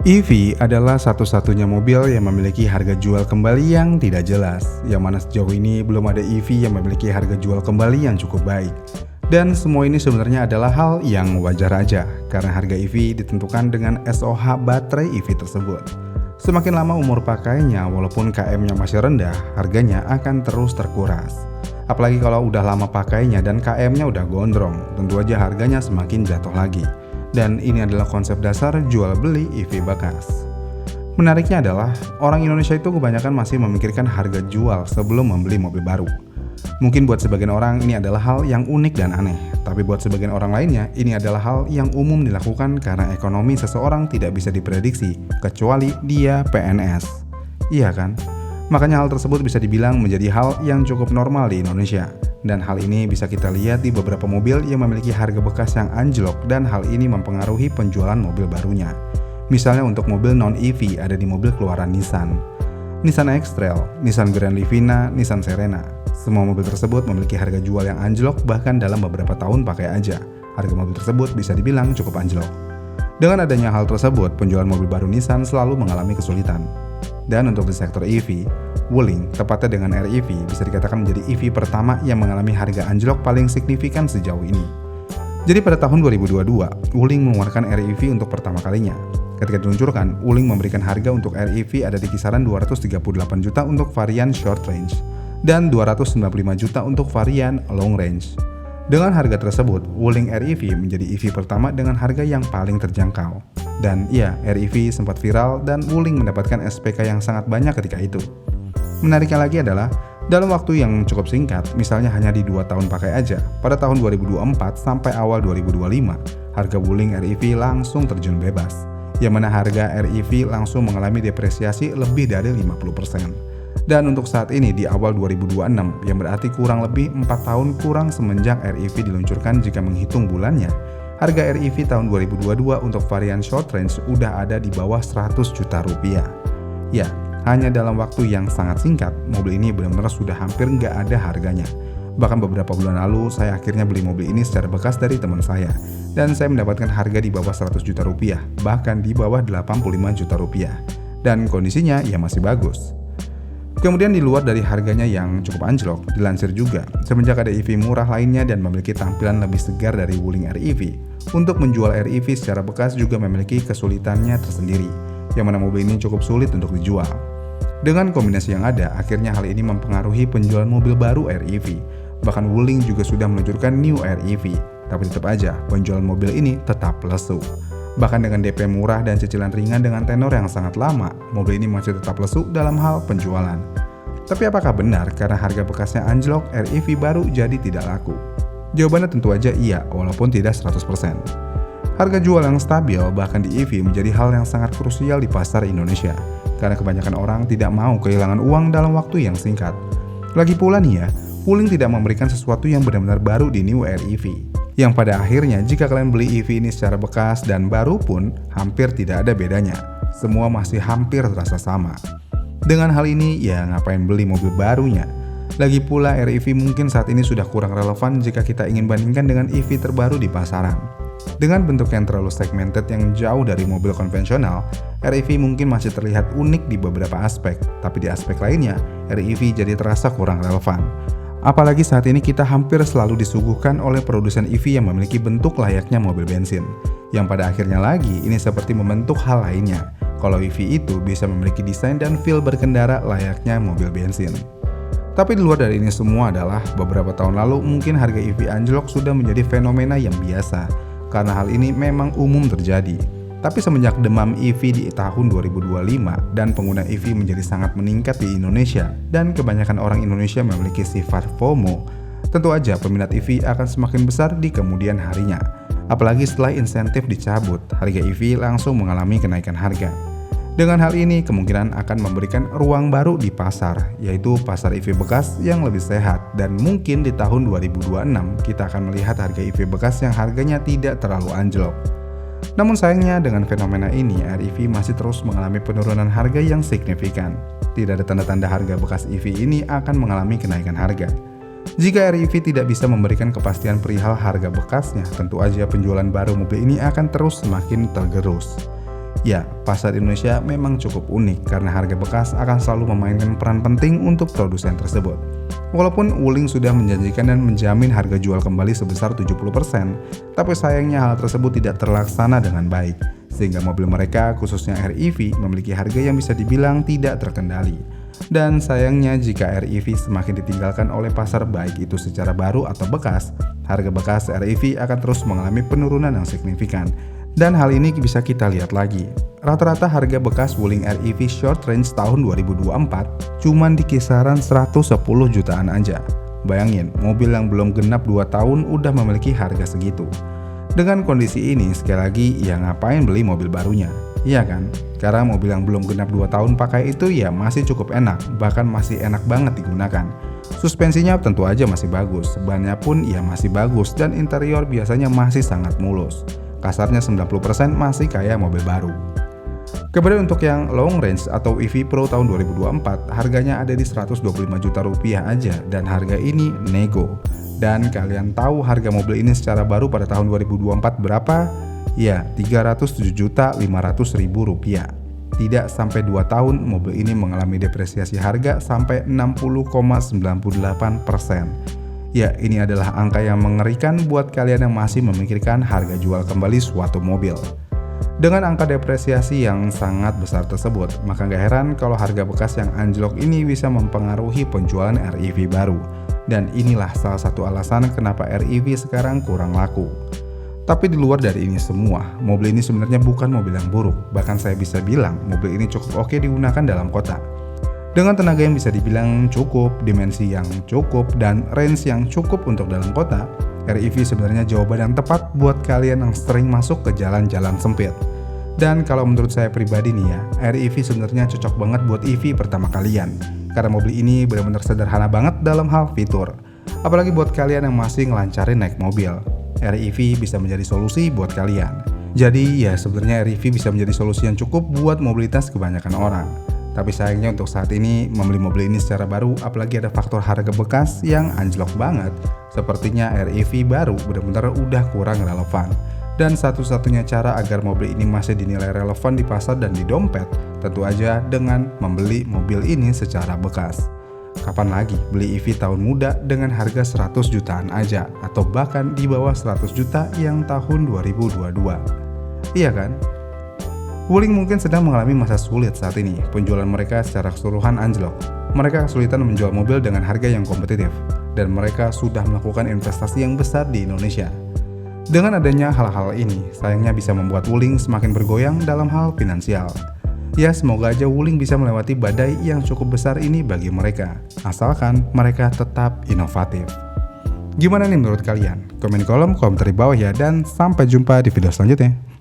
EV adalah satu-satunya mobil yang memiliki harga jual kembali yang tidak jelas, yang mana sejauh ini belum ada EV yang memiliki harga jual kembali yang cukup baik. Dan semua ini sebenarnya adalah hal yang wajar aja, karena harga EV ditentukan dengan SOH baterai EV tersebut. Semakin lama umur pakainya, walaupun KM-nya masih rendah, harganya akan terus terkuras. Apalagi kalau udah lama pakainya dan KM-nya udah gondrong, tentu aja harganya semakin jatuh lagi. Dan ini adalah konsep dasar jual beli EV bekas. Menariknya adalah, orang Indonesia itu kebanyakan masih memikirkan harga jual sebelum membeli mobil baru. Mungkin buat sebagian orang ini adalah hal yang unik dan aneh, tapi buat sebagian orang lainnya ini adalah hal yang umum dilakukan karena ekonomi seseorang tidak bisa diprediksi, kecuali dia PNS. Iya kan? Makanya hal tersebut bisa dibilang menjadi hal yang cukup normal di Indonesia. Dan hal ini bisa kita lihat di beberapa mobil yang memiliki harga bekas yang anjlok dan hal ini mempengaruhi penjualan mobil barunya. Misalnya untuk mobil non-EV ada di mobil keluaran Nissan. Nissan X-Trail, Nissan Grand Livina, Nissan Serena. Semua mobil tersebut memiliki harga jual yang anjlok bahkan dalam beberapa tahun pakai aja. Harga mobil tersebut bisa dibilang cukup anjlok. Dengan adanya hal tersebut, penjualan mobil baru Nissan selalu mengalami kesulitan. Dan untuk di sektor EV, Wuling, tepatnya dengan REV, bisa dikatakan menjadi EV pertama yang mengalami harga anjlok paling signifikan sejauh ini. Jadi pada tahun 2022, Wuling mengeluarkan REV untuk pertama kalinya. Ketika diluncurkan, Wuling memberikan harga untuk REV ada di kisaran 238 juta untuk varian short range, dan 295 juta untuk varian long range. Dengan harga tersebut, Wuling REV menjadi EV pertama dengan harga yang paling terjangkau. Dan iya, REV sempat viral dan Wuling mendapatkan SPK yang sangat banyak ketika itu. Menariknya lagi adalah, dalam waktu yang cukup singkat, misalnya hanya di 2 tahun pakai aja, pada tahun 2024 sampai awal 2025, harga Wuling REV langsung terjun bebas, yang mana harga REV langsung mengalami depresiasi lebih dari 50%. Dan untuk saat ini di awal 2026, yang berarti kurang lebih 4 tahun kurang semenjak REV diluncurkan jika menghitung bulannya, harga REV tahun 2022 untuk varian short range udah ada di bawah 100 juta rupiah. Ya, hanya dalam waktu yang sangat singkat, mobil ini benar-benar sudah hampir nggak ada harganya. Bahkan beberapa bulan lalu, saya akhirnya beli mobil ini secara bekas dari teman saya. Dan saya mendapatkan harga di bawah 100 juta rupiah, bahkan di bawah 85 juta rupiah. Dan kondisinya ya masih bagus. Kemudian di luar dari harganya yang cukup anjlok, dilansir juga, semenjak ada EV murah lainnya dan memiliki tampilan lebih segar dari Wuling REV, untuk menjual REV secara bekas juga memiliki kesulitannya tersendiri, yang mana mobil ini cukup sulit untuk dijual. Dengan kombinasi yang ada, akhirnya hal ini mempengaruhi penjualan mobil baru REV. Bahkan Wuling juga sudah meluncurkan New REV, tapi tetap aja penjualan mobil ini tetap lesu. Bahkan dengan DP murah dan cicilan ringan dengan tenor yang sangat lama, mobil ini masih tetap lesu dalam hal penjualan. Tapi apakah benar karena harga bekasnya anjlok, REV baru jadi tidak laku? Jawabannya tentu aja iya, walaupun tidak 100%. Harga jual yang stabil bahkan di EV menjadi hal yang sangat krusial di pasar Indonesia, karena kebanyakan orang tidak mau kehilangan uang dalam waktu yang singkat. Lagi pula nih ya, Wuling tidak memberikan sesuatu yang benar-benar baru di New REV. Yang pada akhirnya jika kalian beli EV ini secara bekas dan baru pun hampir tidak ada bedanya. Semua masih hampir terasa sama. Dengan hal ini ya ngapain beli mobil barunya? Lagi pula REV mungkin saat ini sudah kurang relevan jika kita ingin bandingkan dengan EV terbaru di pasaran. Dengan bentuk yang terlalu segmented yang jauh dari mobil konvensional, REV mungkin masih terlihat unik di beberapa aspek, tapi di aspek lainnya, REV jadi terasa kurang relevan. Apalagi saat ini kita hampir selalu disuguhkan oleh produsen EV yang memiliki bentuk layaknya mobil bensin. Yang pada akhirnya lagi, ini seperti membentuk hal lainnya. Kalau EV itu bisa memiliki desain dan feel berkendara layaknya mobil bensin. Tapi di luar dari ini semua adalah, beberapa tahun lalu mungkin harga EV anjlok sudah menjadi fenomena yang biasa. Karena hal ini memang umum terjadi. Tapi semenjak demam EV di tahun 2025 dan pengguna EV menjadi sangat meningkat di Indonesia dan kebanyakan orang Indonesia memiliki sifat FOMO, tentu aja peminat EV akan semakin besar di kemudian harinya. Apalagi setelah insentif dicabut, harga EV langsung mengalami kenaikan harga. Dengan hal ini kemungkinan akan memberikan ruang baru di pasar, yaitu pasar EV bekas yang lebih sehat, dan mungkin di tahun 2026 kita akan melihat harga EV bekas yang harganya tidak terlalu anjlok. Namun sayangnya dengan fenomena ini, REV masih terus mengalami penurunan harga yang signifikan. Tidak ada tanda-tanda harga bekas EV ini akan mengalami kenaikan harga. Jika REV tidak bisa memberikan kepastian perihal harga bekasnya, tentu aja penjualan baru mobil ini akan terus semakin tergerus. Ya, pasar Indonesia memang cukup unik karena harga bekas akan selalu memainkan peran penting untuk produsen tersebut. Walaupun Wuling sudah menjanjikan dan menjamin harga jual kembali sebesar 70%, tapi sayangnya hal tersebut tidak terlaksana dengan baik, sehingga mobil mereka khususnya REV memiliki harga yang bisa dibilang tidak terkendali. Dan sayangnya jika REV semakin ditinggalkan oleh pasar baik itu secara baru atau bekas, harga bekas REV akan terus mengalami penurunan yang signifikan. Dan hal ini bisa kita lihat lagi. Rata-rata harga bekas Wuling REV Short Range tahun 2024 cuman di kisaran 110 jutaan aja. Bayangin, mobil yang belum genap 2 tahun udah memiliki harga segitu. Dengan kondisi ini, sekali lagi, ya ngapain beli mobil barunya? Iya kan? Karena mobil yang belum genap 2 tahun pakai itu ya masih cukup enak, bahkan masih enak banget digunakan. Suspensinya tentu aja masih bagus, bannya pun ya masih bagus, dan interior biasanya masih sangat mulus. Kasarnya 90% masih kayak mobil baru. Kemudian untuk yang long range atau EV Pro tahun 2024, harganya ada di 125 juta rupiah aja, dan harga ini nego. Dan kalian tahu harga mobil ini secara baru pada tahun 2024 berapa? Ya, 307.500.000 rupiah. Tidak sampai 2 tahun mobil ini mengalami depresiasi harga sampai 60,98%. Ya, ini adalah angka yang mengerikan buat kalian yang masih memikirkan harga jual kembali suatu mobil. Dengan angka depresiasi yang sangat besar tersebut, maka gak heran kalau harga bekas yang anjlok ini bisa mempengaruhi penjualan REV baru. Dan inilah salah satu alasan kenapa REV sekarang kurang laku. Tapi di luar dari ini semua, mobil ini sebenarnya bukan mobil yang buruk. Bahkan saya bisa bilang mobil ini cukup oke digunakan dalam kota. Dengan tenaga yang bisa dibilang cukup, dimensi yang cukup, dan range yang cukup untuk dalam kota, REV sebenarnya jawaban yang tepat buat kalian yang sering masuk ke jalan-jalan sempit. Dan kalau menurut saya pribadi nih ya, REV sebenarnya cocok banget buat EV pertama kalian. Karena mobil ini benar-benar sederhana banget dalam hal fitur. Apalagi buat kalian yang masih ngelancarin naik mobil, REV bisa menjadi solusi buat kalian. Jadi ya sebenarnya REV bisa menjadi solusi yang cukup buat mobilitas kebanyakan orang. Tapi sayangnya untuk saat ini membeli mobil ini secara baru, apalagi ada faktor harga bekas yang anjlok banget, sepertinya REV baru benar-benar udah kurang relevan. Dan satu-satunya cara agar mobil ini masih dinilai relevan di pasar dan di dompet, tentu aja dengan membeli mobil ini secara bekas. Kapan lagi beli EV tahun muda dengan harga 100 jutaan aja, atau bahkan di bawah 100 juta yang tahun 2022? Iya kan? Wuling mungkin sedang mengalami masa sulit saat ini. Penjualan mereka secara keseluruhan anjlok. Mereka kesulitan menjual mobil dengan harga yang kompetitif, dan mereka sudah melakukan investasi yang besar di Indonesia. Dengan adanya hal-hal ini, sayangnya bisa membuat Wuling semakin bergoyang dalam hal finansial. Ya, semoga aja Wuling bisa melewati badai yang cukup besar ini bagi mereka, asalkan mereka tetap inovatif. Gimana nih menurut kalian? Komen di kolom komentar di bawah ya, dan sampai jumpa di video selanjutnya.